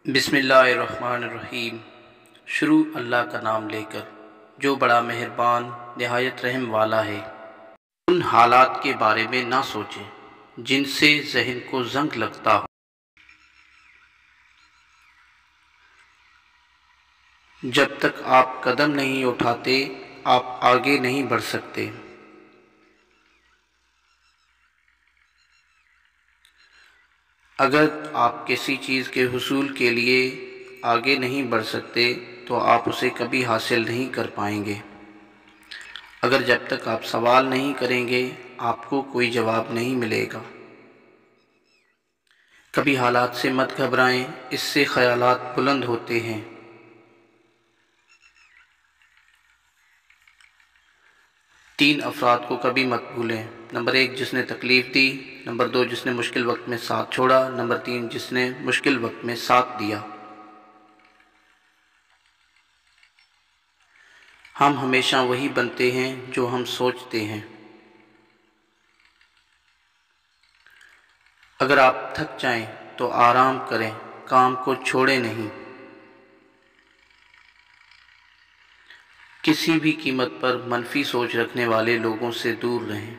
بسم اللہ الرحمن الرحیم۔ شروع اللہ کا نام لے کر جو بڑا مہربان نہایت رحم والا ہے۔ ان حالات کے بارے میں نہ سوچیں جن سے ذہن کو زنگ لگتا ہو۔ جب تک آپ قدم نہیں اٹھاتے آپ آگے نہیں بڑھ سکتے۔ اگر آپ کسی چیز کے حصول کے لیے آگے نہیں بڑھ سکتے تو آپ اسے کبھی حاصل نہیں کر پائیں گے۔ اگر جب تک آپ سوال نہیں کریں گے آپ کو کوئی جواب نہیں ملے گا۔ کبھی حالات سے مت گھبرائیں، اس سے خیالات بلند ہوتے ہیں۔ تین افراد کو کبھی مت بھولیں۔ نمبر 1 جس نے تکلیف دی، نمبر 2 جس نے مشکل وقت میں ساتھ چھوڑا، نمبر 3 جس نے مشکل وقت میں ساتھ دیا۔ ہم ہمیشہ وہی بنتے ہیں جو ہم سوچتے ہیں۔ اگر آپ تھک جائیں تو آرام کریں، کام کو چھوڑیں نہیں۔ کسی بھی قیمت پر منفی سوچ رکھنے والے لوگوں سے دور رہیں۔